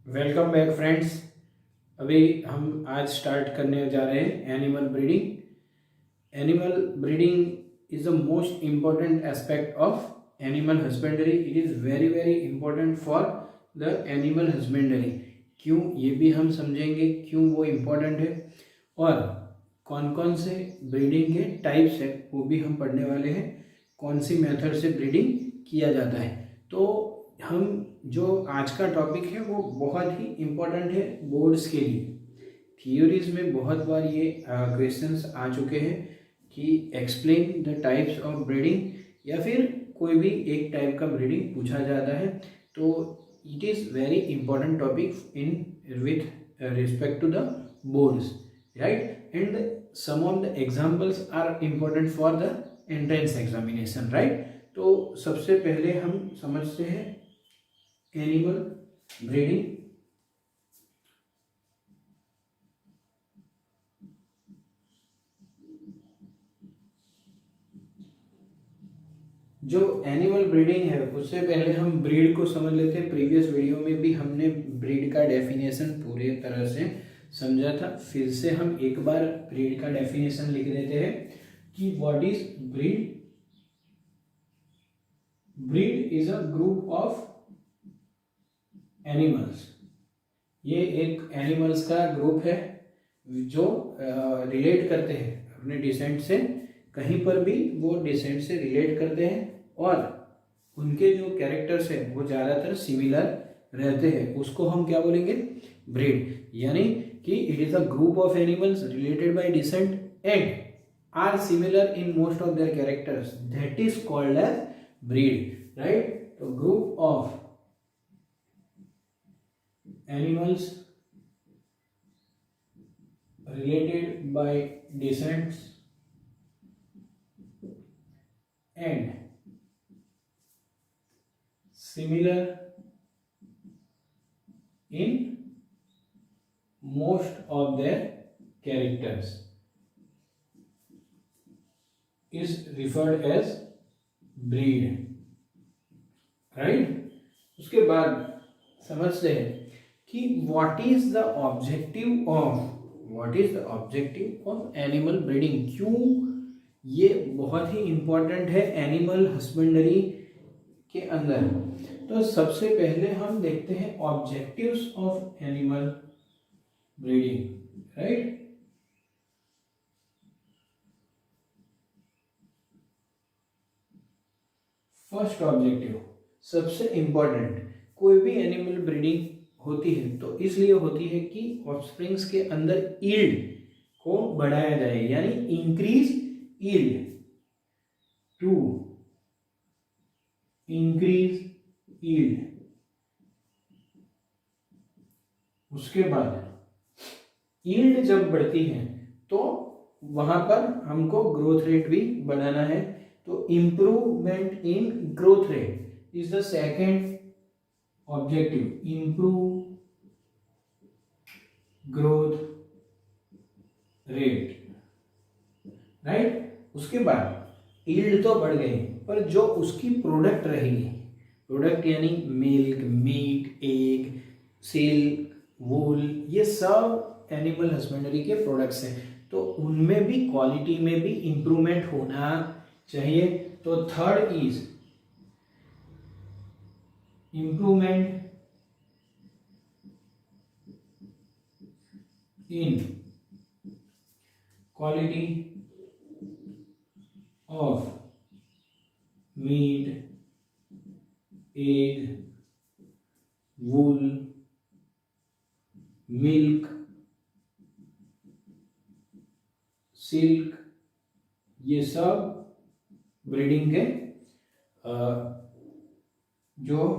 Welcome back friends. अभी हम आज स्टार्ट करने जा रहे हैं animal breeding. Animal breeding is the most important aspect of animal husbandry. It is very very important for the animal husbandry. क्यों, ये भी हम समझेंगे क्यों वो इम्पॉर्टेंट है, और कौन कौन से ब्रीडिंग के टाइप्स है वो भी हम पढ़ने वाले हैं। कौन सी मेथड से ब्रीडिंग किया जाता है। तो हम जो आज का टॉपिक है वो बहुत ही इम्पोर्टेंट है बोर्ड्स के लिए। थियोरीज में बहुत बार ये क्वेश्चंस आ चुके हैं कि explain the types of breeding, या फिर कोई भी एक टाइप का ब्रीडिंग पूछा जाता है। तो it is very important topic in with respect to the boards, right. And some of the examples are important for the entrance examination, right. तो सबसे पहले हम समझते हैं एनिमल ब्रीडिंग। जो एनिमल ब्रीडिंग है उससे पहले हम ब्रीड को समझ लेते हैं। प्रीवियस वीडियो में भी हमने ब्रीड का डेफिनेशन पूरी तरह से समझा था। फिर से हम एक बार ब्रीड का डेफिनेशन लिख देते हैं कि what is breed. Breed is a group of animals. ये एक एनिमल्स का ग्रुप है जो रिलेट करते हैं अपने डिसेंट से। कहीं पर भी वो डिसेंट से रिलेट करते हैं और उनके जो कैरेक्टर्स हैं वो ज़्यादातर सिमिलर रहते हैं। उसको हम क्या बोलेंगे, ब्रीड। यानी कि it is a group of animals related by descent and are similar in most of their characters, that is called as breed, right. तो group of animals related by descent and similar in most of their characters is referred as breed, right। उसके बाद समझते हैं कि what is the objective of animal breeding. क्यों ये बहुत ही important है एनिमल हस्बेंडरी के अंदर। तो सबसे पहले हम देखते हैं objectives of animal breeding, right. First objective सबसे इंपॉर्टेंट, कोई भी एनिमल ब्रीडिंग होती है तो इसलिए होती है कि ऑफस्प्रिंग्स के अंदर ईल्ड को बढ़ाया जाए, यानी increase yield, to increase yield. उसके बाद ईल्ड जब बढ़ती है तो वहां पर हमको ग्रोथ रेट भी बढ़ाना है। तो improvement in growth rate is the second objective, improve growth rate, right. उसके बाद ईल्ड तो बढ़ गई, पर जो उसकी प्रोडक्ट रहेगी, प्रोडक्ट यानी मिल्क, मीट, एग, सिल्क, वूल, ये सब एनिमल हस्बेंडरी के प्रोडक्ट्स हैं। तो उनमें भी क्वालिटी में भी इंप्रूवमेंट होना चाहिए। तो third is improvement in quality of meat, egg, wool, milk, silk, ये सब ब्रीडिंग के जो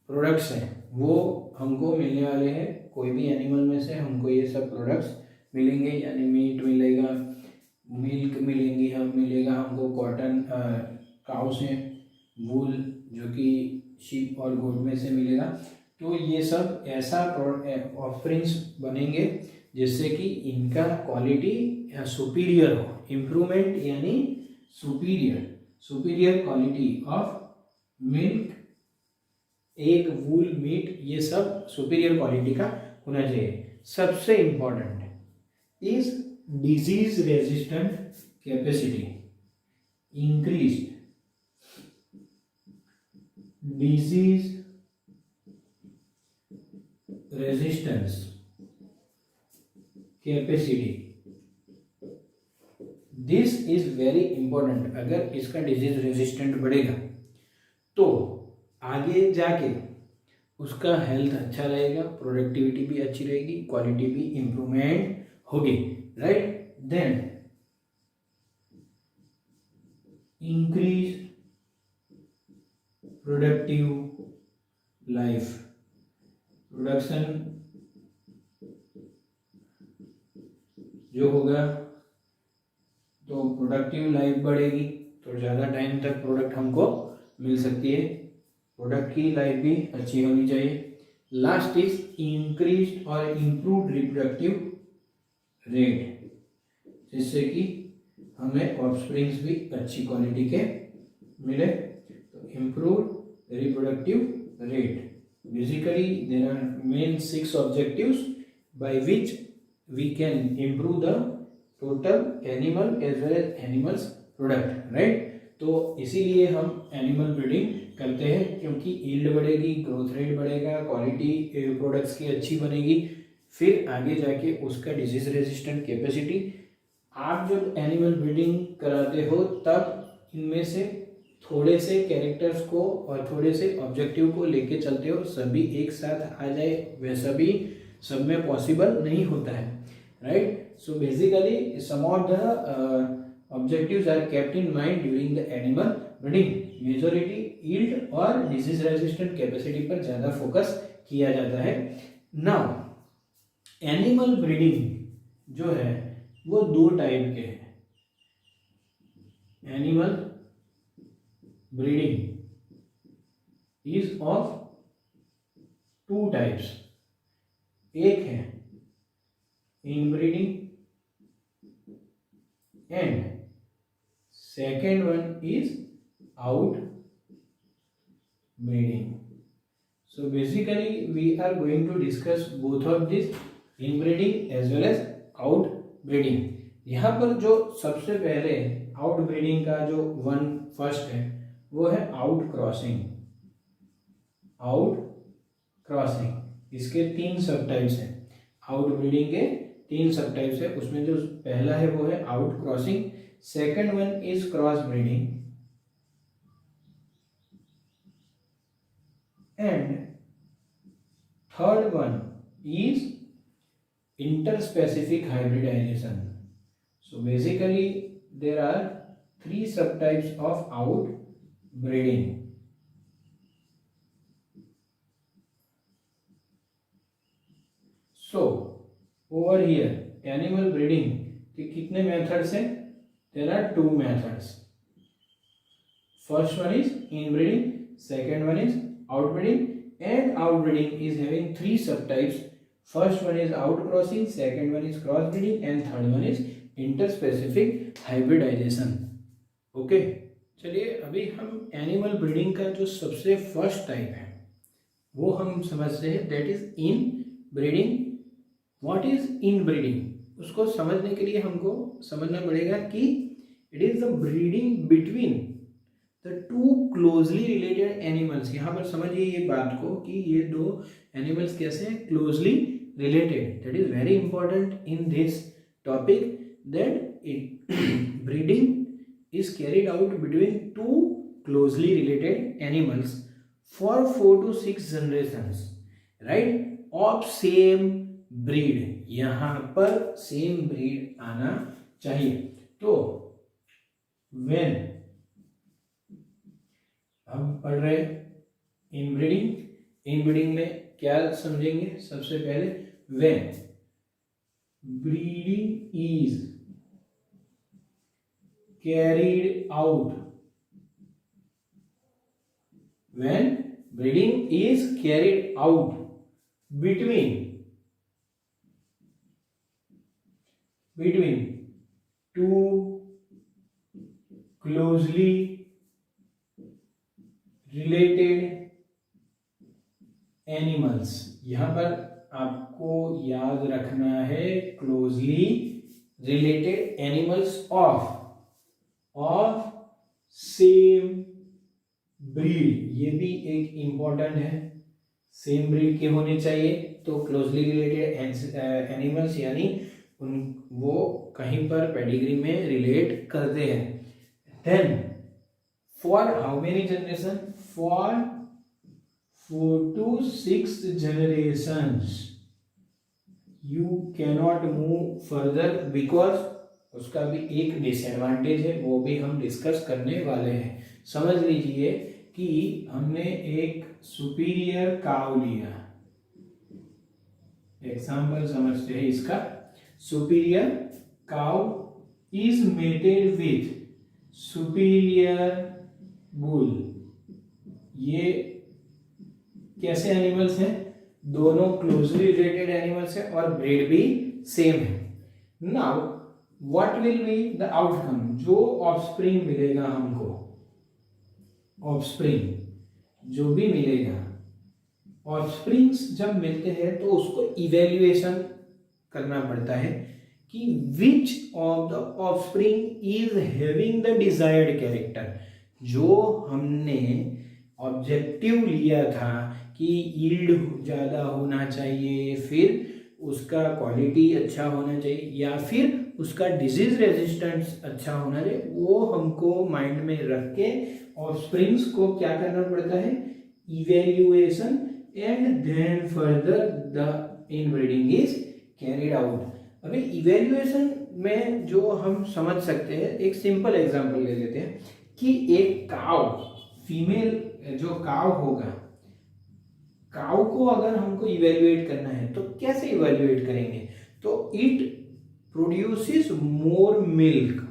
प्रोडक्ट्स हैं वो हमको मिलने वाले हैं। कोई भी एनिमल में से हमको ये सब प्रोडक्ट्स मिलेंगे, यानी मीट मिलेगा, मिल्क मिलेगा हमको कॉटन काउ से, वूल जो कि शीप और गोट में से मिलेगा। तो ये सब ऐसा ऑफरिंग्स बनेंगे जिससे कि इनका क्वालिटी सुपीरियर हो। इम्प्रूवमेंट यानी superior quality of milk, egg, wool, meat, ये सब सुपीरियर क्वालिटी का होना चाहिए। सबसे important is disease resistant capacity, increase disease resistance capacity, this is very important. अगर इसका डिजीज रेजिस्टेंट बढ़ेगा तो आगे जाके उसका हेल्थ अच्छा रहेगा, प्रोडक्टिविटी भी अच्छी रहेगी, क्वालिटी भी इंप्रूवमेंट होगी, right. Then increase productive life, production जो होगा तो प्रोडक्टिव लाइफ बढ़ेगी, तो ज़्यादा टाइम तक प्रोडक्ट हमको मिल सकती है, प्रोडक्ट की लाइफ भी अच्छी होनी चाहिए। लास्ट इज इंक्रीज और इम्प्रूव रिप्रोडक्टिव रेट, जिससे कि हमें ऑफस्प्रिंग्स भी अच्छी क्वालिटी के मिले। तो improve reproductive rate, basically there are main 6 objectives by which we can improve the total animal as well as animals product, right. तो इसीलिए हम एनिमल ब्रीडिंग करते हैं, क्योंकि यील्ड बढ़ेगी, ग्रोथ रेट बढ़ेगा, क्वालिटी प्रोडक्ट्स की अच्छी बनेगी, फिर आगे जाके उसका डिजीज रेजिस्टेंट कैपेसिटी। आप जब एनिमल ब्रीडिंग कराते हो तब इनमें से थोड़े से कैरेक्टर्स को और थोड़े से ऑब्जेक्टिव को लेके चलते हो, सभी एक साथ आ जाए वैसा भी सब में पॉसिबल नहीं होता है, right. So basically some of the objectives are kept in mind during the animal breeding. Majority yield और disease resistant capacity पर ज़्यादा फोकस किया जाता है। Now animal breeding जो है वो 2 टाइप के हैं। Animal breeding is of 2 types. एक है inbreeding and second one is outbreeding. So basically we are going to discuss both of this, inbreeding as well as outbreeding. यहाँ पर जो सबसे पहले outbreeding का जो फर्स्ट है वो है आउट क्रॉसिंग। आउट क्रॉसिंग इसके 3 सब टाइप्स हैं। आउटब्रीडिंग के 3 सब टाइप्स है, उसमें जो पहला है वो है out crossing, second one is cross breeding and third one is interspecific hybridization. So basically there are 3 sub types of outbreeding. So over here animal breeding के कितने मेथड्स हैं? There are 2 methods. First one is inbreeding, second one is outbreeding, and outbreeding is having 3 subtypes. First one is outcrossing, second one is crossbreeding, and third one is interspecific hybridization. Okay, चलिए अभी हम animal breeding का जो सबसे first type है वो हम समझते हैं, that is in breeding. What is in breeding? उसको समझने के लिए हमको समझना पड़ेगा कि it is the breeding between the 2 closely related animals. यहाँ पर समझिए ये बात को कि ये 2 एनिमल्स कैसे हैं, closely related. That is very important in this topic, that breeding is carried out between 2 closely related animals for 4 to 6 generations, right, of same breed। यहां पर सेम ब्रीड आना चाहिए। तो when हम पढ़ रहे इनब्रीडिंग में क्या समझेंगे? सबसे पहले when breeding is carried out, when breeding is carried out between 2 closely related animals, यहाँ पर आपको याद रखना है closely related animals of same breed, ये भी एक इंपॉर्टेंट है। सेम ब्रीड के होने चाहिए, तो क्लोजली रिलेटेड एनिमल्स यानी वो कहीं पर पेडिग्री में रिलेट करते हैं। Then for how many generation, for 4 to 6 generations you cannot move further, because उसका भी एक डिसएडवांटेज है, वो भी हम डिस्कस करने वाले हैं। समझ लीजिए कि हमने एक सुपीरियर काव लिया, एग्जाम्पल समझते हैं इसका। Superior cow is mated with superior bull, ये कैसे एनिमल्स हैं? दोनों क्लोजली रिलेटेड एनिमल्स हैं और ब्रीड भी सेम है। Now what will be the outcome, जो ऑफस्प्रिंग मिलेगा हमको, ऑफस्प्रिंग जो भी मिलेगा, ऑफस्प्रिंग्स जब मिलते हैं तो उसको इवेल्युएशन करना पड़ता है कि which of the offspring is having the desired character. जो हमने ऑब्जेक्टिव लिया था कि यील्ड ज़्यादा होना चाहिए, फिर उसका क्वालिटी अच्छा होना चाहिए, या फिर उसका डिजीज रेजिस्टेंस अच्छा होना चाहिए, वो हमको माइंड में रख के ऑफस्प्रिंग्स को क्या करना पड़ता है? Evaluation, and then further the inbreeding is carried out. अभी इवेल्युएशन में जो हम समझ सकते हैं, एक सिंपल एग्जांपल ले लेते हैं कि एक काव, फीमेल जो काव होगा, काव को अगर हमको इवेल्युएट करना है तो कैसे इवेल्युएट करेंगे? तो it produces more milk,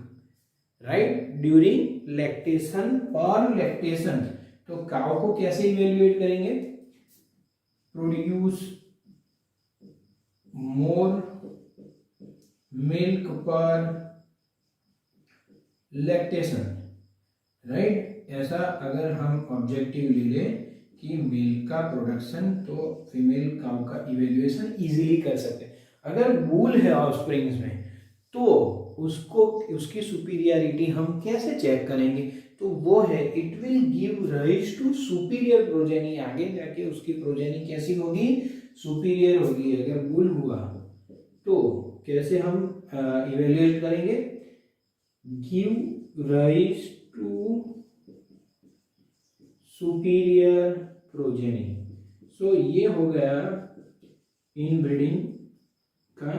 right, during lactation और लैक्टेशन। तो काव को कैसे इवेल्युएट करेंगे? प्रोड्यूस मोर मिल्क पर लैक्टेशन, राइट। ऐसा अगर हम ऑब्जेक्टिव ले लें कि मिल्क का प्रोडक्शन, तो फीमेल काउ का इवेल्युएशन इजीली कर सकते हैं। अगर बूल है ऑफस्प्रिंग्स में तो उसको, उसकी सुपीरियरिटी हम कैसे चेक करेंगे? तो वो है, it will give rise to superior progeny. आगे जाके उसकी प्रोजेनी कैसी होगी? सुपीरियर होगी। अगर बूल हुआ तो कैसे हम इवेल्युएट करेंगे? Give rise to superior progeny. So ये हो गया इनब्रीडिंग का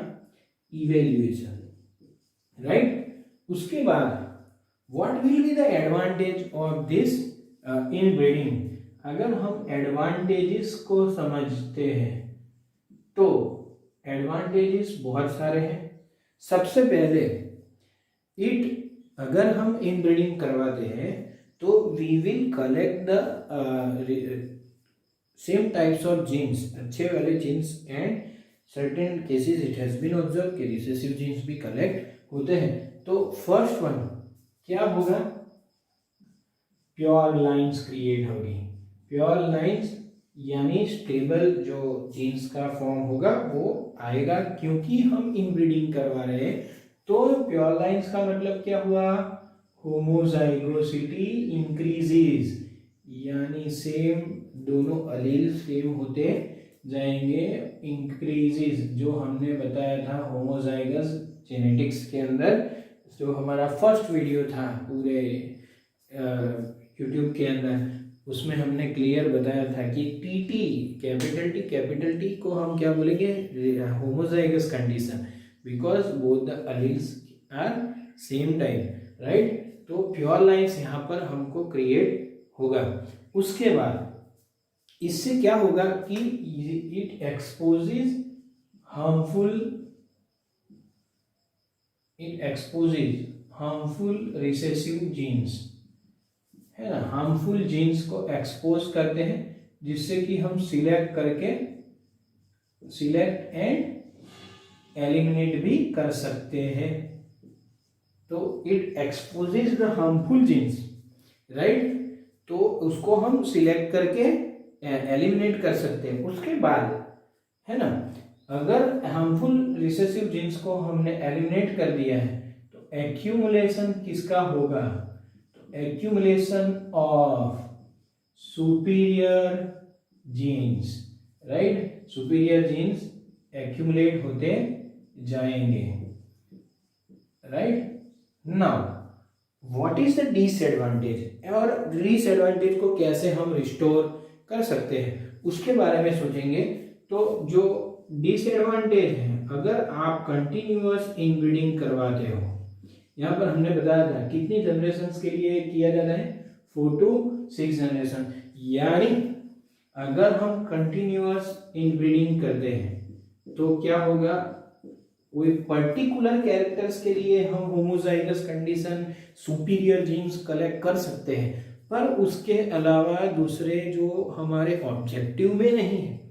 इवेल्युएशन, राइट। उसके बाद what will be the advantage of this inbreeding? अगर हम एडवांटेजेस को समझते हैं तो एडवांटेजेस बहुत सारे हैं। सबसे पहले, अगर हम इनब्रीडिंग करवाते हैं तो we will collect the same types of genes, अच्छे वाले genes, and certain cases it has been observe कि रिसेसिव जीन्स भी कलेक्ट होते हैं। तो फर्स्ट वन क्या होगा? प्योर लाइंस क्रिएट होगी। प्योर लाइंस यानी स्टेबल जो जीन्स का फॉर्म होगा वो आएगा, क्योंकि हम इनब्रीडिंग करवा रहे हैं। तो प्योर लाइंस का मतलब क्या हुआ? होमोजाइगोसिटी इंक्रीजेस, यानी सेम दोनों अलील सेम होते जाएंगे। इंक्रीजेस जो हमने बताया था होमोजाइगस जेनेटिक्स के अंदर, जो हमारा फर्स्ट वीडियो था पूरे यूट्यूब के अंदर, उसमें हमने क्लियर बताया था कि टीटी, कैपिटल टी को हम क्या बोलेंगे? Homozygous condition, because both the alleles are same type, right. तो प्योर लाइन्स यहाँ पर हमको क्रिएट होगा। उसके बाद इससे क्या होगा कि it exposes harmful recessive genes, है ना। हार्मफुल जीन्स को एक्सपोज करते हैं, जिससे कि हम सिलेक्ट एंड एलिमिनेट भी कर सकते हैं। तो it exposes the harmful genes, right. तो उसको हम सिलेक्ट करके एलिमिनेट कर सकते हैं। उसके बाद है ना, अगर हार्मफुल रिसेसिव जीन्स को हमने एलिमिनेट कर दिया है तो एक्यूमुलेशन किसका होगा, तो accumulation of superior genes, right, superior genes accumulate होते जाएंगे, right. Now what is the disadvantage, और डिसएडवांटेज को कैसे हम रिस्टोर कर सकते हैं उसके बारे में सोचेंगे। तो जो डिसएडवांटेज है, अगर आप कंटिन्यूअस इनब्रीडिंग करवाते हो, यहाँ पर हमने बताया था कितनी जनरेशंस के लिए किया जाता है, 4 to 6 जनरेशन, यानी अगर हम कंटिन्यूअस इनब्रीडिंग करते हैं तो क्या होगा, कोई पर्टिकुलर कैरेक्टर्स के लिए हम homozygous condition superior genes collect कर सकते हैं, पर उसके अलावा दूसरे जो हमारे ऑब्जेक्टिव में नहीं है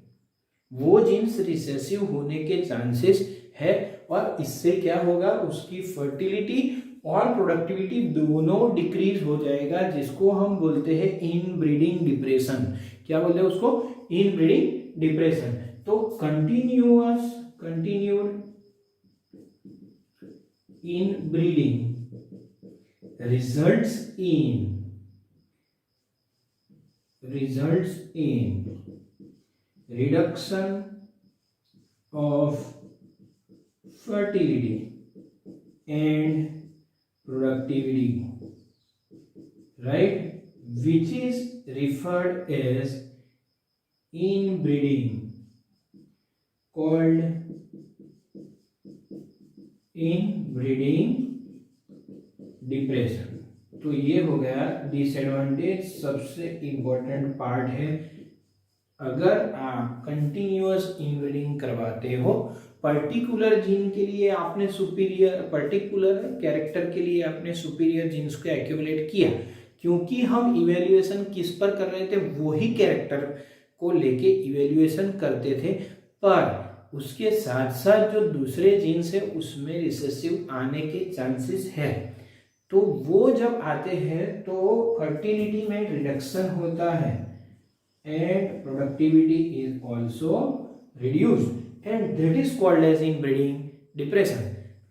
वो जीन्स रिसेसिव होने के चांसेस है, और इससे क्या होगा, उसकी फर्टिलिटी और प्रोडक्टिविटी दोनों डिक्रीज हो जाएगा, जिसको हम बोलते हैं इनब्रीडिंग डिप्रेशन। क्या बोलते हैं उसको, इनब्रीडिंग डिप्रेशन। तो continued inbreeding results in reduction of fertility and productivity, right, which is referred as inbreeding, called inbreeding depression. तो ये हो गया डिसएडवांटेज, सबसे इंपॉर्टेंट पार्ट है। अगर आप कंटिन्यूअस इनब्रीडिंग करवाते हो, पर्टिकुलर जीन के लिए आपने सुपीरियर, पर्टिकुलर कैरेक्टर के लिए आपने सुपीरियर जीन्स को एक्यूमुलेट किया, क्योंकि हम इवेल्युएशन किस पर कर रहे थे, वही कैरेक्टर को लेके इवेल्युएशन करते थे, पर उसके साथ साथ जो दूसरे जीन्स है उसमें रिसेसिव आने के चांसेस है, तो वो जब आते हैं तो फर्टिलिटी में रिडक्शन होता है and productivity is also reduced, and that is called as inbreeding depression.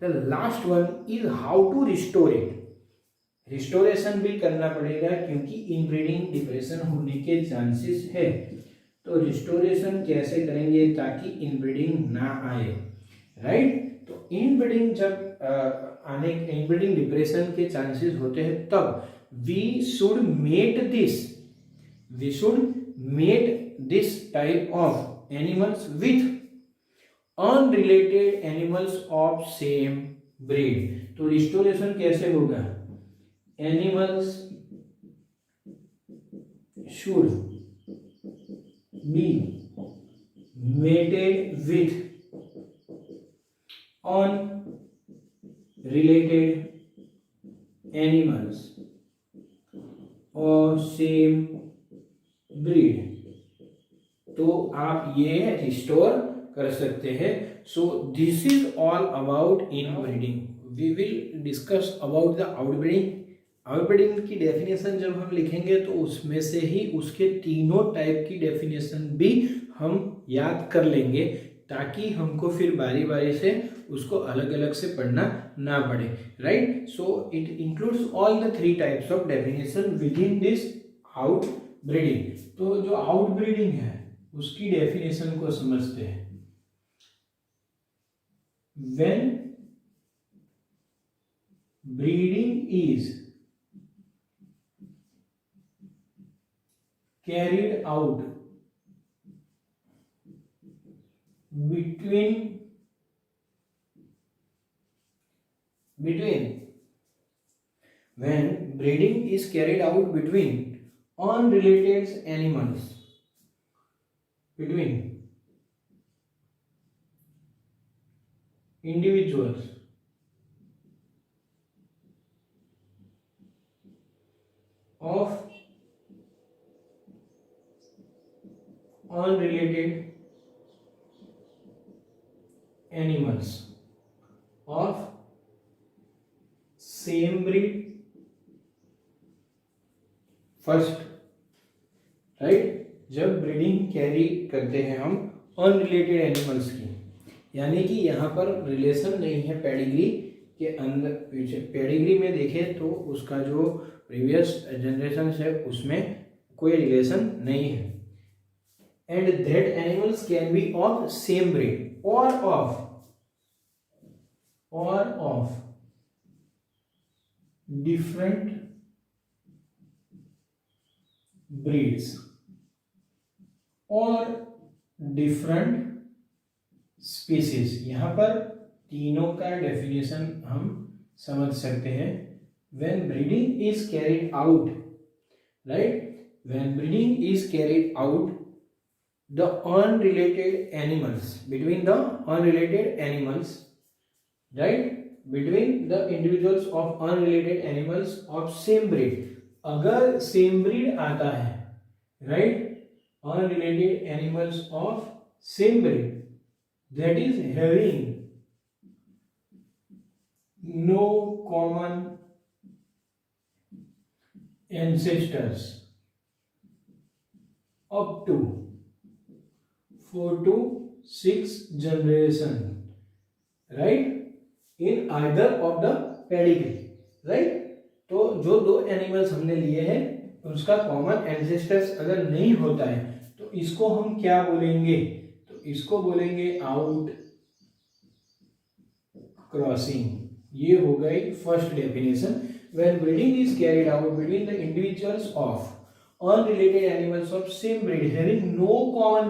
The last one is how to restore it. Restoration भी करना पड़ेगा क्योंकि इनब्रीडिंग डिप्रेशन होने के चांसेस है, तो रिस्टोरेशन कैसे करेंगे ताकि इनब्रीडिंग ना आए, राइट। तो इनब्रीडिंग जब इनब्रीडिंग डिप्रेशन के चांसेस होते हैं, तब we should mate this type of animals with unrelated animals of same breed. तो रिस्टोरेशन कैसे होगा, animals should be mated with unrelated animals of same breed, तो आप ये रिस्टोर कर सकते हैं। So this is all about inbreeding. We will discuss about the outbreeding. Outbreeding की डेफिनेशन जब हम लिखेंगे तो उसमें से ही उसके तीनों टाइप की डेफिनेशन भी हम याद कर लेंगे, ताकि हमको फिर बारी बारी से उसको अलग अलग से पढ़ना ना पड़े, right. So it includes all the 3 types of definition with in this outbreeding. तो जो आउटब्रीडिंग है उसकी डेफिनेशन को समझते हैं। When breeding is carried out between when breeding is carried out between unrelated animals, between individuals of unrelated animals of same breed first, right, जब breeding carry करते हैं हम अनरिलेटेड एनिमल्स की, यानी कि यहाँ पर रिलेशन नहीं है पेडिग्री के अंदर पीछे। पेडिग्री में देखें तो उसका जो प्रीवियस जनरेशन है उसमें कोई रिलेशन नहीं है। And that animals can be of same breed और ऑफ डिफरेंट ब्रीड्स और डिफरेंट स्पीसीज। यहां पर तीनों का डेफिनेशन हम समझ सकते हैं। When breeding is carried out, right, when breeding is carried out the unrelated animals, between the unrelated animals, right, between the individuals of unrelated animals of same breed, अगर same breed आता है, right, unrelated animals of same breed that is having no common ancestors up to 4 to 6 generation, right, in either of the pedigree, right। तो जो दो animals हमने लिए हैं उसका कॉमन एंसेस्टर्स अगर नहीं होता है तो इसको हम क्या बोलेंगे, तो इसको बोलेंगे आउट क्रॉसिंग। ये हो गई first definition. When breeding is carried out between the individuals of unrelated animals of same breed having no common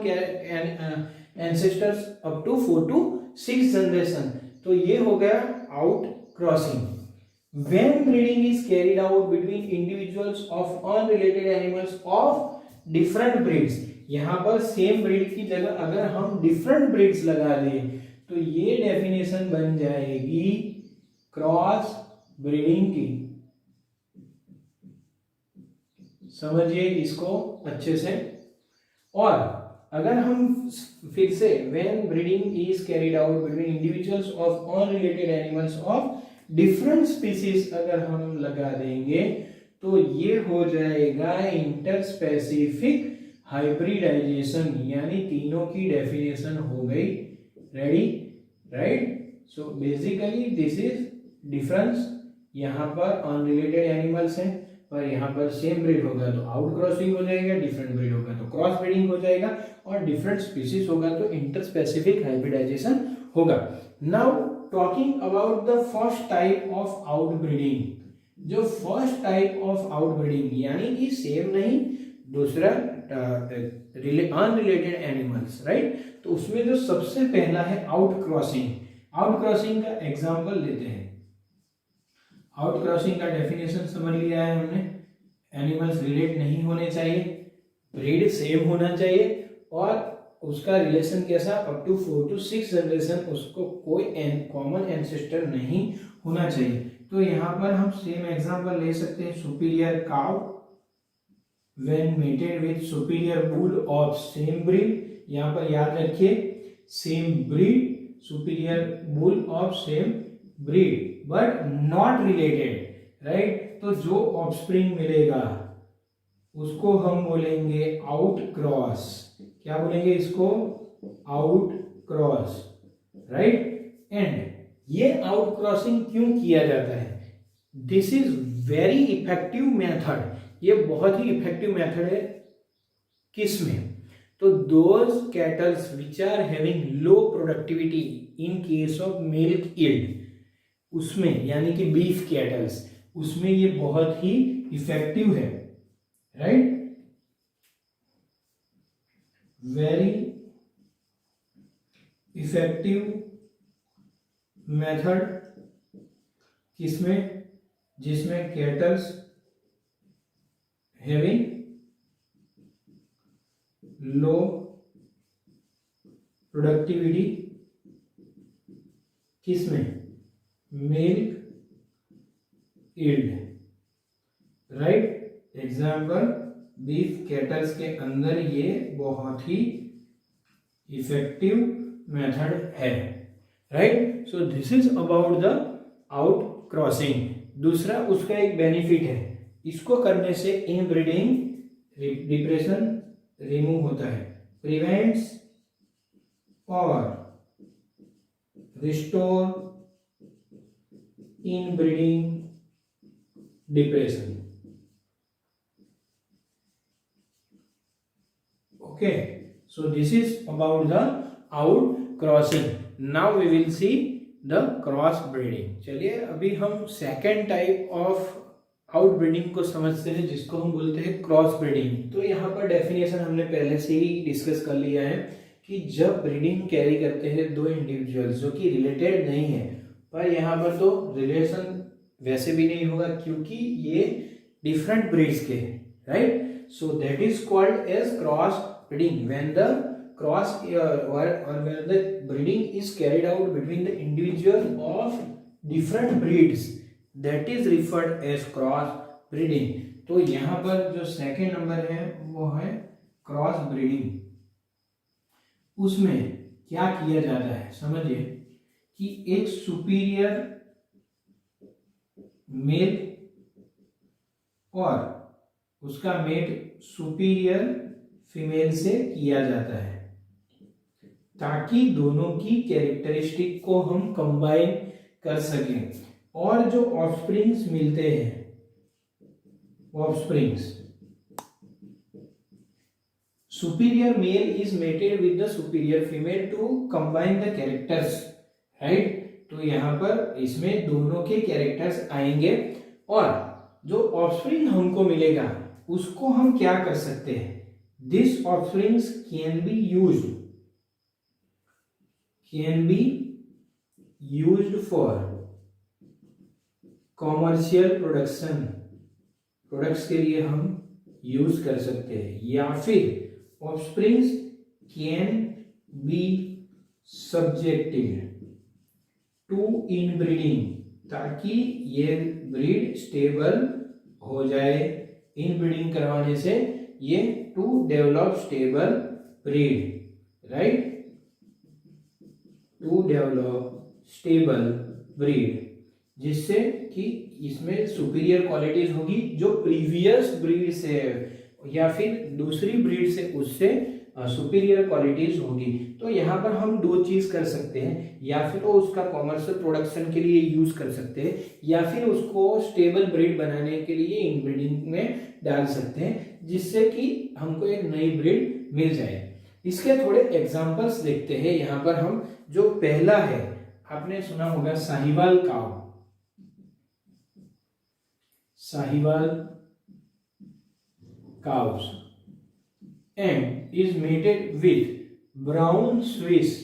ancestors up to 4 to 6 generation, तो ये हो गया out crossing. when breeding is carried out between individuals of unrelated animals of different breeds, यहाँ पर same breed की जगह अगर हम डिफरेंट ब्रीड्स लगा दें तो ये डेफिनेशन बन जाएगी क्रॉस ब्रीडिंग की। समझिए इसको अच्छे से। और अगर हम फिर से when breeding is carried out between individuals of unrelated animals of different species अगर हम लगा देंगे तो ये हो जाएगा इंटरस्पेसिफिक हाइब्रिडाइजेशन, यानी तीनों की डेफिनेशन हो गई ready, right. So basically this is difference. यहाँ पर अनरिलेटेड एनिमल्स हैं पर यहाँ पर सेम ब्रीड होगा तो आउट क्रॉसिंग हो जाएगा, डिफरेंट ब्रीड होगा तो क्रॉस ब्रीडिंग हो जाएगा, और डिफरेंट स्पीसीज होगा तो इंटरस्पेसिफिक हाइब्रिडाइजेशन होगा। Now talking about the first type of out breeding. जो first type of out breeding यानी कि सेम नहीं, दूसरा अनरिलेटेड एनिमल्स, राइट, तो उसमें जो सबसे पहला है आउट क्रॉसिंग। आउट क्रॉसिंग का एग्जाम्पल लेते हैं। आउट क्रॉसिंग का डेफिनेशन समझ लिया है हमने। एनिमल्स रिलेट नहीं होने चाहिए, ब्रीड सेम होना चाहिए, और उसका रिलेशन कैसा, अप टू 4 to 6 जनरेशन, उसको कोई कॉमन एंसेस्टर नहीं होना चाहिए। तो यहाँ पर हम सेम एग्जांपल ले सकते हैं। Superior cow when mated with superior bull of same breed, यहाँ पर याद रखिए same breed, superior bull of same breed but not related, right. तो जो ऑफस्प्रिंग मिलेगा उसको हम बोलेंगे आउट क्रॉस। क्या बोलेंगे इसको, आउट क्रॉस, राइट। एंड ये आउट क्रॉसिंग क्यों किया जाता है, this is very effective method. ये बहुत ही इफेक्टिव मेथड है। किस में, तो those cattles which are having low productivity in case of milk yield, उसमें यानी कि बीफ कैटल्स, उसमें ये बहुत ही इफेक्टिव है, राइट। वेरी इफेक्टिव मेथड किसमें, जिसमें कैटल्स हैविंग लो प्रोडक्टिविटी, किसमें, milk yield, right. Example beef cattles के अंदर ये बहुत ही इफेक्टिव मेथड है, right. So this is about the out crossing. दूसरा उसका एक बेनिफिट है, इसको करने से इनब्रीडिंग, डिप्रेशन, रिमूव होता है, प्रिवेंट्स और restore in breeding depression. Okay, so this is about the out crossing. Now we will see the cross breeding. चलिए अभी हम second type of out breeding को समझते हैं, जिसको हम बोलते हैं क्रॉस ब्रीडिंग। तो यहाँ पर डेफिनेशन हमने पहले से ही डिस्कस कर लिया है कि जब ब्रीडिंग कैरी करते हैं दो इंडिविजुअल्स जो कि रिलेटेड नहीं है, पर यहाँ पर तो रिलेशन वैसे भी नहीं होगा क्योंकि ये डिफरेंट ब्रीड्स के हैं, right? So that is called as cross breeding when the cross or when the breeding is carried out between the individual of different breeds, that is referred as cross breeding. तो यहाँ पर जो second number है वो है cross breeding. उसमें क्या किया जाता है समझिए कि एक सुपीरियर मेल और उसका मेट सुपीरियर फीमेल से किया जाता है ताकि दोनों की कैरेक्टरिस्टिक को हम कंबाइन कर सकें, और जो ऑफस्प्रिंग्स मिलते हैं, offsprings, superior male is mated with the superior female to combine the characters, right? तो यहाँ पर इसमें दोनों के कैरेक्टर्स आएंगे और जो ऑफस्प्रिंग हमको मिलेगा उसको हम क्या कर सकते हैं, This offsprings can be used for commercial production, products के लिए हम यूज कर सकते हैं, या फिर offsprings can be subjected to inbreeding, ताकि ये ब्रीड स्टेबल हो जाए। इनब्रीडिंग करवाने से ये to develop stable breed, right? To develop stable breed, जिससे कि इसमें सुपीरियर क्वालिटीज होगी जो प्रीवियस ब्रीड से या फिर दूसरी ब्रीड से उससे सुपीरियर क्वालिटीज होगी। तो यहाँ पर हम दो चीज कर सकते हैं, या फिर तो उसका कॉमर्शियल प्रोडक्शन के लिए यूज कर सकते हैं, या फिर उसको स्टेबल ब्रीड बनाने के लिए इनब्रीडिंग में डाल सकते हैं, जिससे कि हमको एक नई ब्रीड मिल जाए। इसके थोड़े एग्जांपल्स देखते हैं। यहाँ पर हम जो पहला है, आपने सुना होगा Sahiwal cow, Sahiwal cows and is mated with Brown Swiss.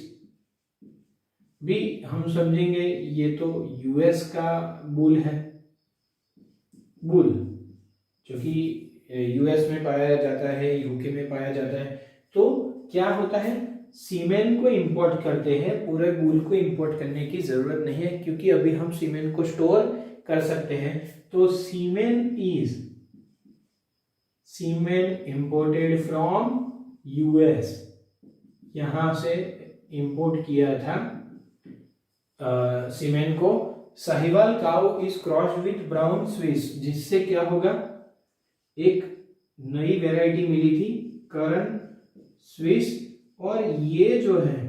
भी हम समझेंगे ये तो यूएस का बुल है, बुल जो कि यूएस में पाया जाता है, यूके में पाया जाता है। तो क्या होता है, सीमेन को इंपोर्ट करते हैं, पूरे बुल को इंपोर्ट करने की जरूरत नहीं है क्योंकि अभी हम सीमेन को स्टोर कर सकते हैं। तो सीमेन इंपोर्टेड फ्रॉम यूएस, यहां से इंपोर्ट किया था सीमेन को। Sahiwal cow is crossed with Brown Swiss, जिससे क्या होगा, एक नई वैरायटी मिली थी करण स्विस। और ये जो है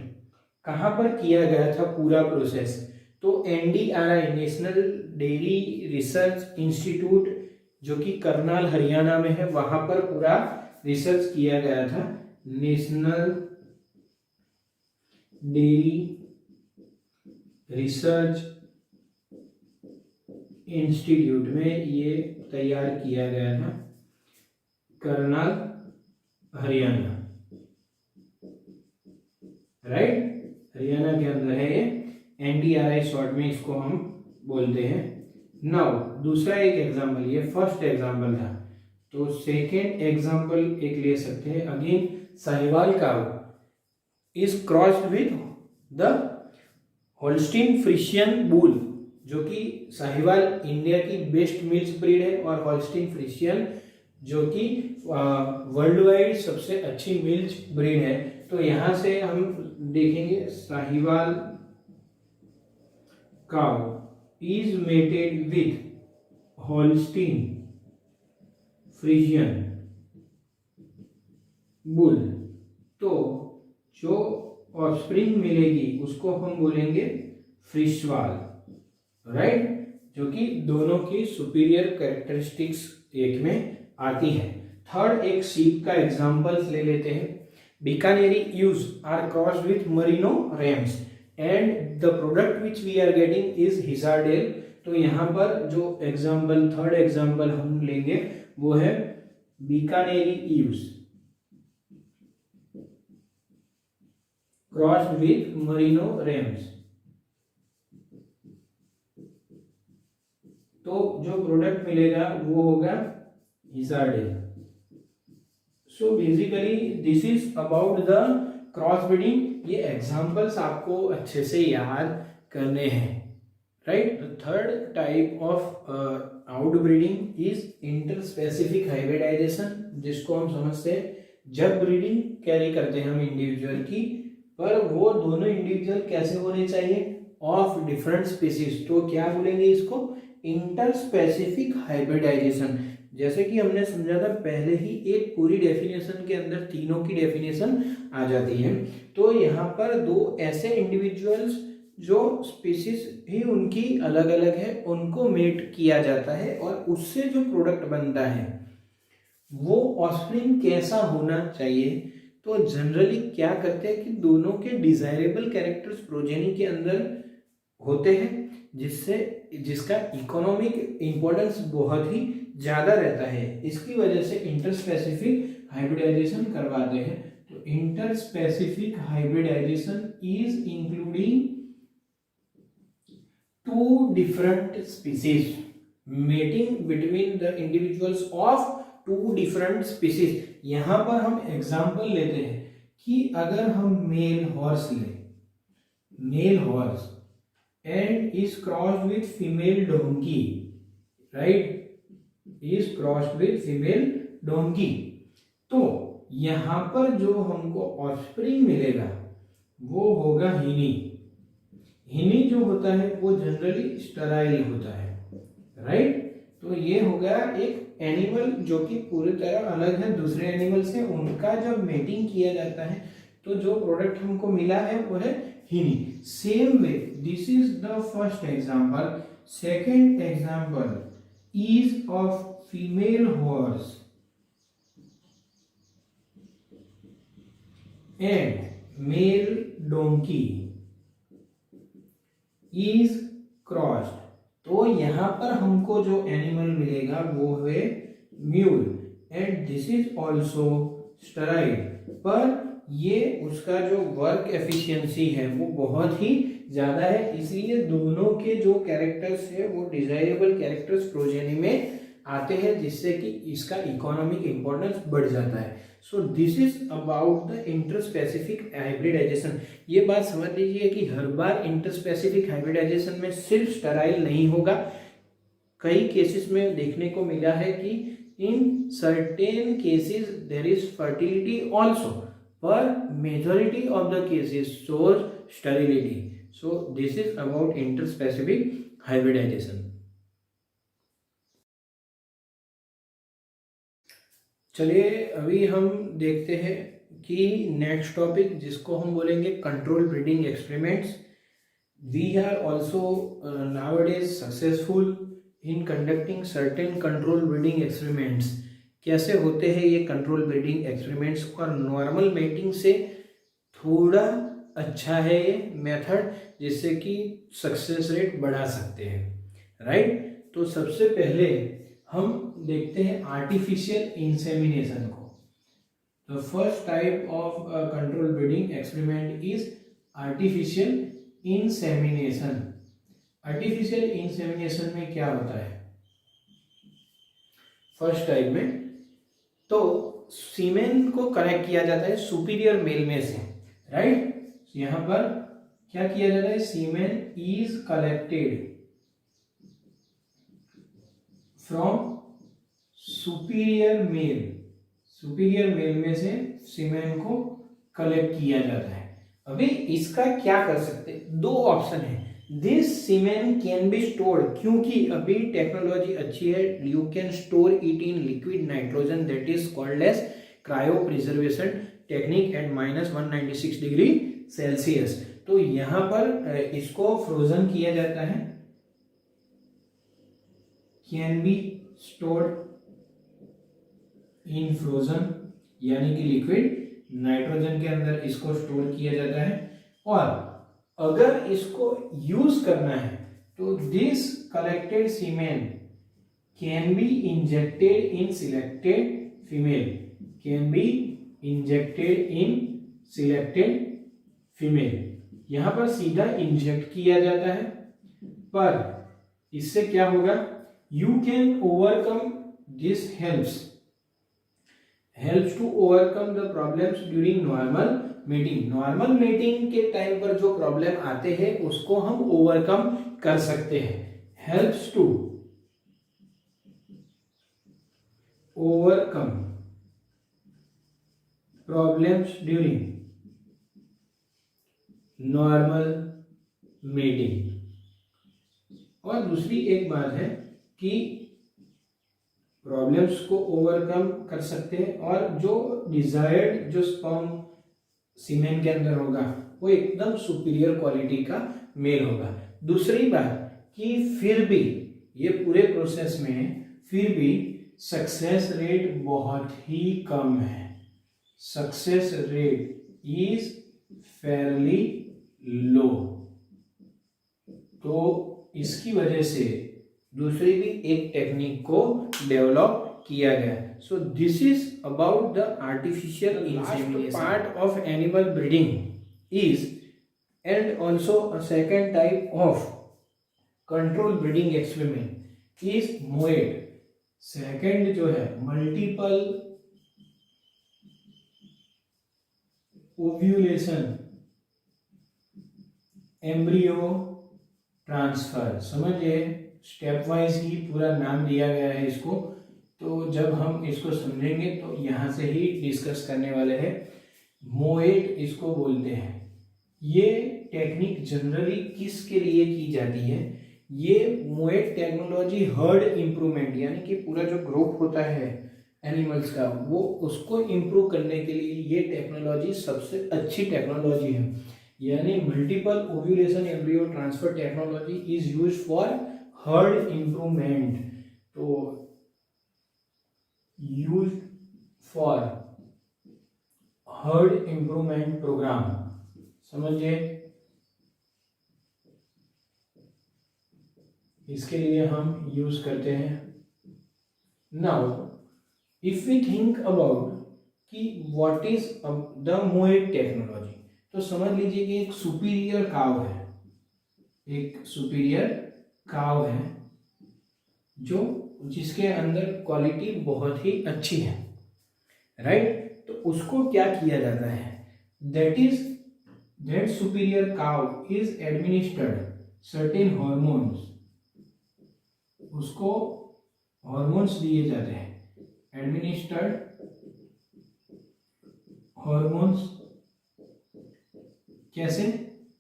कहां पर किया गया था पूरा प्रोसेस, तो NDRI national dairy research institute जो कि करनाल हरियाणा में है, वहां पर पूरा रिसर्च किया गया था। नेशनल डेयरी रिसर्च इंस्टीट्यूट में ये तैयार किया गया था, करनाल हरियाणा, राइट? हरियाणा के अंदर है ये, NDRI शॉर्ट में इसको हम बोलते हैं। नाउ दूसरा एक एग्जाम्पल, ये फर्स्ट एग्जाम्पल था, तो सेकेंड एग्जाम्पल एक ले सकते हैं। Again Sahiwal cow is crossed with the Holstein Friesian bull, जो कि साहिवाल इंडिया की बेस्ट मिल्क ब्रीड है, और होल्स्टीन फ्रिशियन जो कि वर्ल्ड वाइड सबसे अच्छी मिल्क ब्रीड है। तो यहां से हम देखेंगे साहिवाल काऊ is mated with Holstein Friesian bull. तो जो ऑफस्प्रिंग मिलेगी उसको हम बोलेंगे फ्रिशवाल, राइट, जो कि दोनों की सुपीरियर कैरेक्टरिस्टिक्स एक में आती है। थर्ड, एक शीप का एग्जांपल्स ले लेते हैं। Bikaneri ewes are crossed with Merino rams and the product which we are getting is Hisardale. तो यहाँ पर जो एग्जांपल, थर्ड एग्जांपल हम लेंगे वो है Bikaneri ewes crossed with Merino rams. तो जो प्रोडक्ट मिलेगा वो होगा Hisardale. So basically this is about the cross breeding. ये एग्जांपल्स आपको अच्छे से याद करने हैं, right. The third type of outbreeding is interspecific hybridization, जिसको हम समझते हैं जब ब्रीडिंग कैरी करते हैं हम इंडिविजुअल की, पर वो दोनों इंडिविजुअल कैसे होने चाहिए, ऑफ डिफरेंट स्पीसीज। तो क्या बोलेंगे इसको, इंटरस्पेसिफिक हाइब्रिडाइजेशन। जैसे कि हमने समझा था पहले ही, एक पूरी डेफिनेशन के अंदर तीनों की डेफिनेशन आ जाती है। तो यहाँ पर दो ऐसे इंडिविजुअल्स जो स्पीसीज ही उनकी अलग अलग है, उनको मेट किया जाता है और उससे जो प्रोडक्ट बनता है वो ऑफस्प्रिंग कैसा होना चाहिए। तो जनरली क्या करते हैं कि दोनों के डिजायरेबल कैरेक्टर्स प्रोजेनी के अंदर होते हैं, जिसका इकोनॉमिक इंपॉर्टेंस बहुत ही ज्यादा रहता है। इसकी वजह से इंटरस्पेसिफिक हाइब्रिडाइजेशन करवाते हैं। तो interspecific hybridization is including two different species, mating between the individuals of two different species. यहां पर हम एग्जांपल लेते हैं कि अगर हम मेल हॉर्स लें, male horse and is crossed with female donkey, right, is crossed with female donkey। तो यहां पर जो हमको ऑफस्प्रिंग मिलेगा वो होगा हिनी। हिनी जो होता है वो जनरली स्टेराइल होता है, राइट। तो ये हो गया एक एनिमल जो कि पूरी तरह अलग है दूसरे एनिमल से। उनका जब मेटिंग किया जाता है तो जो प्रोडक्ट हमको मिला है वो है हिनी। Same way this is the first example. Second example is of female horse and male donkey is crossed. तो यहां पर हमको जो एनिमल मिलेगा वो है mule and this is also sterile, पर ये उसका जो वर्क एफिशिएंसी है वो बहुत ही ज्यादा है, इसलिए दोनों के जो कैरेक्टर्स है वो डिजायरेबल कैरेक्टर्स प्रोजेनी में आते हैं, जिससे कि इसका इकोनॉमिक इंपॉर्टेंस बढ़ जाता है। So this is about the interspecific hybridization. ये बात समझ लीजिए कि हर बार इंटरस्पेसिफिक हाइब्रिडाइजेशन में सिर्फ स्टेराइल नहीं होगा। कई केसेस में देखने को मिला है कि in certain cases there is fertility also, पर majority of the cases shows sterility. So this is about interspecific hybridization. चलिए अभी हम देखते हैं कि नेक्स्ट टॉपिक जिसको हम बोलेंगे control breeding experiments. We are also nowadays successful in conducting certain control breeding experiments. कैसे होते हैं ये कंट्रोल ब्रीडिंग एक्सपेरिमेंट्स, और नॉर्मल मेटिंग से थोड़ा अच्छा है ये मेथड, जिससे कि सक्सेस रेट बढ़ा सकते हैं, राइट। तो सबसे पहले हम देखते हैं आर्टिफिशियल इंसेमिनेशन को। The first type of control breeding experiment is artificial insemination. Artificial insemination में क्या होता है, फर्स्ट टाइप में तो सीमेन को कलेक्ट किया जाता है सुपीरियर मेल में से, राइट। यहां पर क्या किया जाता है, semen is collected from superior male, superior male में से सीमेन को कलेक्ट किया जाता है। अभी इसका क्या कर सकते हैं, दो ऑप्शन है। This semen can be stored, क्योंकि अभी टेक्नोलॉजी अच्छी है, you can store it in liquid nitrogen that is called as cryo preservation technique at -196 degree Celsius. तो यहाँ पर इसको फ्रोजन किया जाता है, can be stored in frozen, यानी कि लिक्विड नाइट्रोजन के अंदर इसको स्टोर किया जाता है। और अगर इसको यूज करना है तो this collected semen can be injected in selected female, can be injected in selected female. यहां पर सीधा इंजेक्ट किया जाता है, पर इससे क्या होगा, you can overcome this helps to overcome the problems during normal mating. Normal mating के टाइम पर जो प्रॉब्लम आते हैं उसको हम ओवरकम कर सकते हैं। Helps to overcome problems during normal mating. और दूसरी एक बात है कि प्रॉब्लम्स को ओवरकम कर सकते हैं और जो डिजायर्ड जो स्पर्म सीमेन के अंदर होगा वो एकदम सुपीरियर क्वालिटी का मेल होगा। दूसरी बात कि फिर भी ये पूरे प्रोसेस में फिर भी सक्सेस रेट बहुत ही कम है, सक्सेस रेट इज फेयरली लो। तो इसकी वजह से दूसरी भी एक टेक्निक को डेवलप किया गया। So this is about the artificial insemination. Part of animal breeding is and also a second type of control breeding experiment is MOET. Second जो है मल्टीपल ओव्यूलेशन एम्ब्रियो ट्रांसफर। समझिए स्टेप वाइज ही पूरा नाम दिया गया है इसको, तो जब हम इसको समझेंगे तो यहाँ से ही डिस्कस करने वाले हैं। मोएट इसको बोलते हैं। ये टेक्निक जनरली किसके लिए की जाती है, ये मोएट टेक्नोलॉजी हर्ड इम्प्रूवमेंट, यानी कि पूरा जो ग्रोथ होता है एनिमल्स का वो उसको इम्प्रूव करने के लिए ये टेक्नोलॉजी सबसे अच्छी टेक्नोलॉजी है। यानी multiple ovulation embryo transfer technology is use for herd improvement. तो use for herd improvement programme, समझिए इसके लिए हम यूज करते हैं। Now if we think about कि what is the MOET technology, तो समझ लीजिए कि एक सुपीरियर काव है, एक सुपीरियर काव है जो जिसके अंदर क्वालिटी बहुत ही अच्छी है, राइट। तो उसको क्या किया जाता है, that superior cow is administered certain hormones, उसको हॉर्मोन्स दिए जाते हैं, एडमिनिस्टर्ड हॉर्मोन्स। कैसे,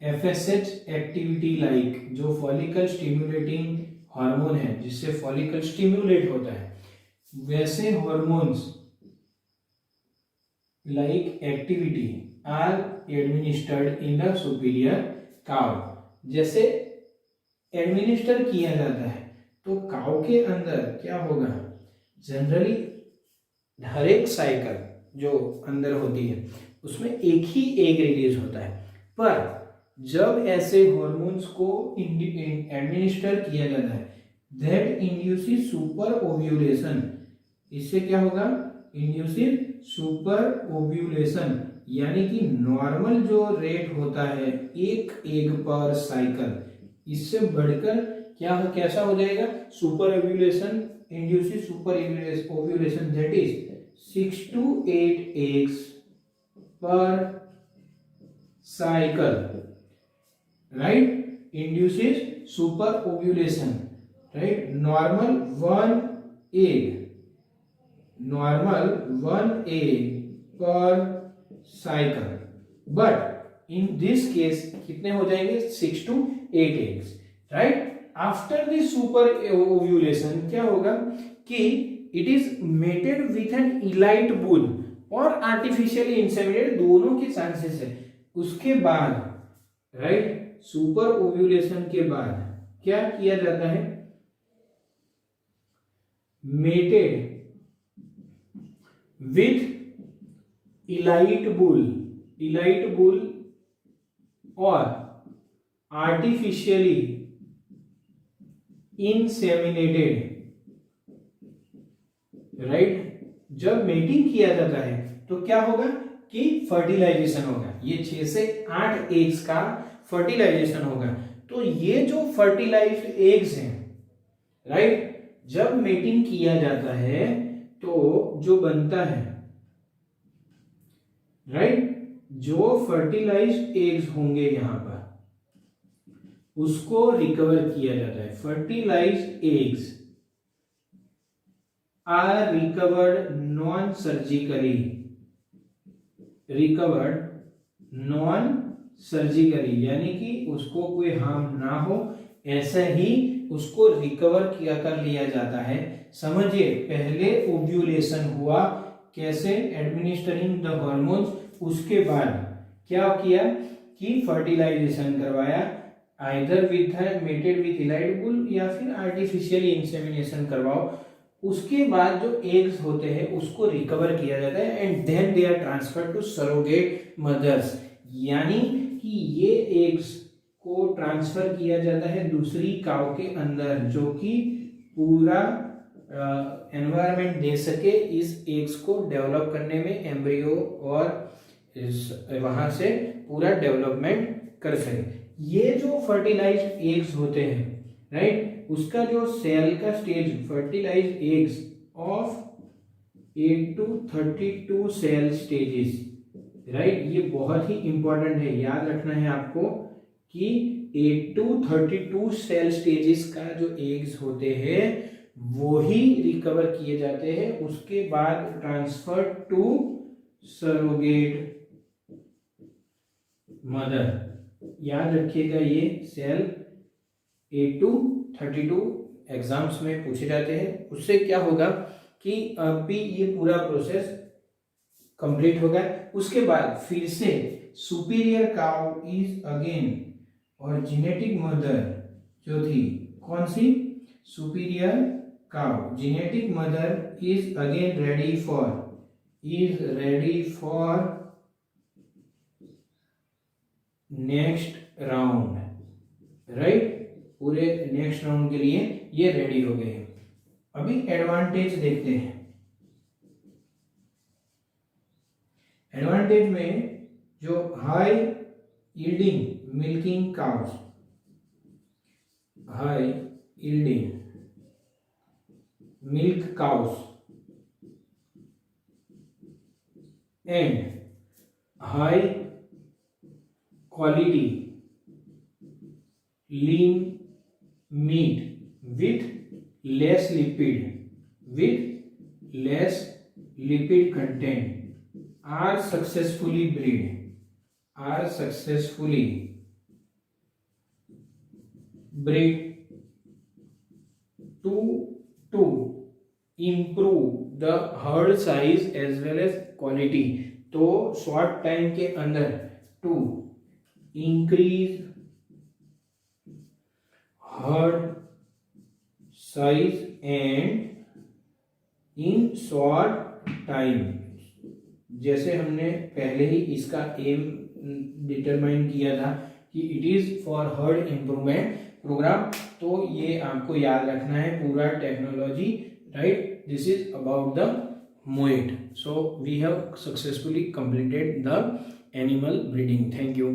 FSH एक्टिविटी लाइक, जो फॉलिकल स्टिम्युलेटिंग हार्मोन है जिससे फॉलिकल स्टिम्युलेट होता है, वैसे hormones like activity are administered in the superior cow. जैसे एडमिनिस्टर किया जाता है तो काव के अंदर क्या होगा, जनरली हर एक साइकिल जो अंदर होती है उसमें एक ही एग रिलीज होता है, पर जब ऐसे हॉर्मोन्स को एडमिनिस्टर किया जाता है दैट इंड्यूसेस सुपर ओव्यूलेशन, इससे क्या होगा, इंड्यूसेस सुपर ओव्यूलेशन, यानी कि नॉर्मल जो रेट होता है एक एग पर साइकिल, इससे बढ़कर क्या कैसा हो जाएगा, super ovulation, induces super ovulation, that is 6 to 8 eggs per cycle, right, induces super ovulation, right, normal one egg per cycle, but in this case कितने हो जाएंगे, 6 to 8 eggs, right। After the super ovulation क्या होगा कि it is mated with an elite bull, और artificially inseminated, दोनों के chances है। उसके बाद राइट, सुपर ओव्यूलेशन के बाद क्या किया जाता है, मेटेड विथ इलाइट बुल और आर्टिफिशियली इंसेमिनेटेड, राइट। जब मेटिंग किया जाता है तो क्या होगा कि फर्टिलाइजेशन होगा, ये 6 से 8 एग्स का फर्टिलाइजेशन होगा। तो ये जो फर्टिलाइज्ड एग्स हैं, राइट, जब मेटिंग किया जाता है तो जो बनता है, राइट, जो फर्टिलाइज्ड एग्स होंगे यहां पर उसको रिकवर किया जाता है। Fertilised eggs are recovered non surgically, यानी कि उसको कोई हार्म ना हो, ऐसा ही उसको रिकवर किया कर लिया जाता है। समझिए, पहले ओव्यूलेशन हुआ, कैसे, एडमिनिस्टरिंग द हॉर्मोन्स, उसके बाद क्या किया कि फर्टिलाइजेशन करवाया, either with mated with elite bull या फिर आर्टिफिशियली इंसेमिनेशन करवाओ। उसके बाद जो एग्स होते हैं उसको रिकवर किया जाता है and then they are transferred to surrogate mothers, यानी कि ये एग्स को ट्रांसफर किया जाता है दूसरी काऊ के अंदर, जो कि पूरा एनवायरनमेंट दे सके इस एग्स को डेवलप करने में, एम्ब्रियो और वहां से पूरा डेवलपमेंट कर सके। ये जो फर्टिलाइज्ड एग्स होते हैं, राइट, उसका जो सेल का stage, fertilised eggs of 8 to 32 cell stages, right, ये बहुत ही इंपॉर्टेंट है, याद रखना है आपको कि 8 to 32 सेल स्टेजेस का जो एग्स होते हैं वो ही रिकवर किए जाते हैं। उसके बाद ट्रांसफर टू सरोगेट मदर, याद रखिएगा ये सेल 8 to 32 एग्जाम्स में पूछे जाते हैं। उससे क्या होगा कि अभी ये पूरा प्रोसेस कंप्लीट होगा। उसके बाद फिर से सुपीरियर काउ इज अगेन, और जेनेटिक मदर जो थी, कौन सी, superior cow, genetic mother is again ready for next round, right, पूरे नेक्स्ट राउंड के लिए ये रेडी हो गए हैं। अभी एडवांटेज देखते हैं। एडवांटेज में जो high yielding milking cows, high yielding milk cows and high quality lean meat with less lipid content are successfully bred to improve the herd size as well as quality। तो short time के अंदर to increase herd size and in short time, जैसे हमने पहले ही इसका M determine किया था कि it is for herd improvement programme. तो ये आपको याद रखना है पूरा technology, right, this is about the MOET. So we have successfully completed the animal breeding. Thank you.